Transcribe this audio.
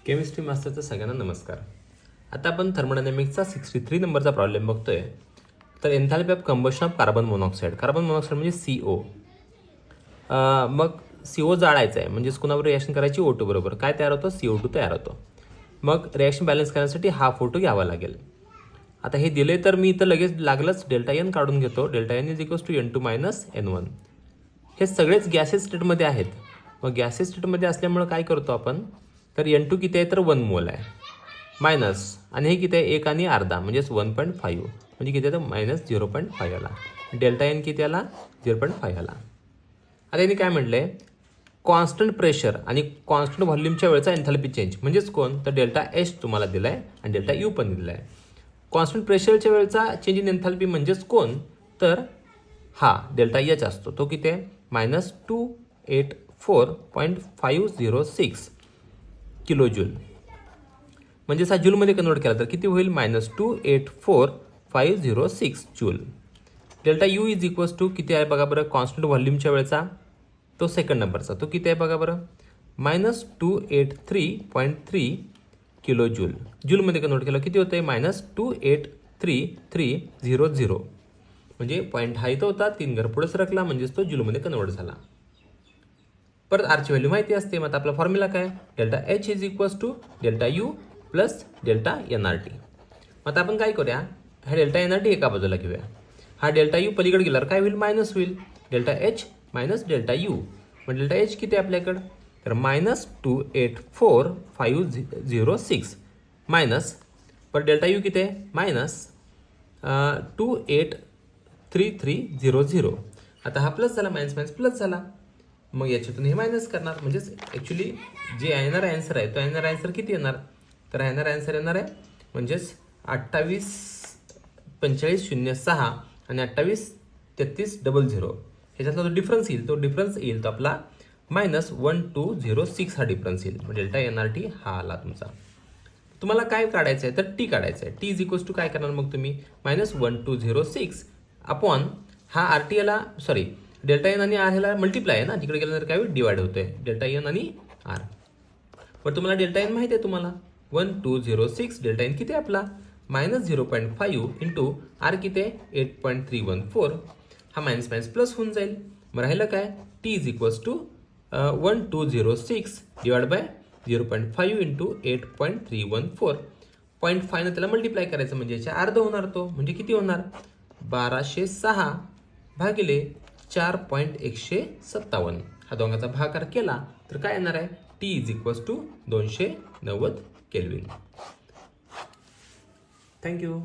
Chemistry मास्टरचा सगळ्यांना नमस्कार. आता आपण थर्मोडायनॅमिक्सचा 63 नंबरचा प्रॉब्लेम बघतोय. तर एन्थॅल्पी of combustion of carbon monoxide म्हणजे CO. मग CO जाळायचा आहे, म्हणजेच कोणाबरोबर रिॲक्शन करायची O2 बरोबर. काय तयार होतं? CO2 तयार होतो. मग रिॲक्शन बॅलन्स करण्यासाठी हा फोटो घ्यावा लागेल. आता हे दिले तर मी इथं लगेच लागलंच डेल्टा एन काढून घेतो. Delta N is equals to N2 minus N1. हे सगळेच गॅसेस स्टेटमध्ये आहेत. मग गॅसेस स्टेटमध्ये असल्यामुळे काय करतो आपण, तर N2 किती आहे, तर 1 मोल आहे, मायनस आणि हे किती आहे, 1 आणि अर्धा म्हणजेच 1.5, म्हणजे किती आहे, तर मायनस 0.5 आला. डेल्टा एन किती आला, 0.5 आला. आता यांनी काय म्हटलंय, कॉन्स्टंट प्रेशर आणि कॉन्स्टंट व्हॉल्यूमच्या वेळेचा एन्थॅल्पी चेंज म्हणजेच कोण, तर डेल्टा एच तुम्हाला दिलाय आणि डेल्टा यू पण दिलाय. कॉन्स्टंट प्रेशरच्या वेळेचा चेंज इन एन्थॅल्पी म्हणजेच कोण, तर हा डेल्टा एच असतो. तो किती आहे, मायनस 284.506 किलो जूल. म्हणजेच हा जूलमध्ये कन्वर्ट केला तर किती होईल, minus 284.506 joule. Delta U is equals to किती आहे बघा बरं, कॉन्स्टंट व्हॉल्यूमच्या वेळेचा तो सेकंड नंबरचा, तो किती आहे बघा बरं, मायनस 283.3 किलो जूल. जूलमध्ये कन्वर्ट केलं किती होतं, मायनस 283,300. म्हणजे पॉईंट हा इथं होता, 3 घर पुढे सरकला, म्हणजेच तो जूलमध्ये कन्वर्ट झाला. परत आरची व्हॅल्यू माहिती असते. मग आपला फॉर्म्युला काय, delta H is equals to delta U plus delta NRT. आता आपण काय करूया, हा डेल्टा NRT एका बाजूला घेऊया. हा डेल्टा यू पलीकडे गेल्यावर काय होईल, मायनस होईल. Delta H minus delta U. मग डेल्टा एच किती आहे आपल्याकडं, तर मायनस 284,506 मायनस, पर डेल्टा यू किती आहे, मायनस 283300. आता हा प्लस झाला, मायनस मायनस प्लस झाला. मग याच्यातून हे मायनस करणार, म्हणजेच ॲक्च्युली जे येणार आन्सर आहे तो येणार आन्सर किती येणार, तर येणार आन्सर येणार आहे म्हणजेच 28,45,06 आणि 28,33,00. ह्याच्यातला जो डिफरन्स येईल तो आपला मायनस 1206 हा डिफरन्स येईल. डेल्टा NRT हा आला तुमचा. तुम्हाला काय काढायचं आहे, तर टी काढायचं आहे. टी इज इक्वल्स टू काय करणार मग तुम्ही, मायनस 1206 अपॉन हा RT याला सॉरी डेल्टा एन आणि आर ह्याला मल्टिप्लाय आहे ना, तिकडे गेल्यानंतर काय होईल, डिवाइड होतोय डेल्टा एन आणि आर. पण तुम्हाला डेल्टा एन माहिती आहे तुम्हाला, 1206 डेल्टा एन किती आहे आपला, मायनस 0.5 इंटू आर किती आहे, 8.314. हा मायनस मायनस प्लस होऊन जाईल. मग राहिलं काय, T is equals to 1206 divide by 0.5 into 8.314. 0.5 ने त्याला मल्टिप्लाय करायचं, म्हणजे याच्या अर्ध होणार तो, म्हणजे किती होणार, 1206 भागिले 4.157. हा दोघांचा भागाकार केला तर काय येणार आहे, T is equals to 290 kelvin. Thank you.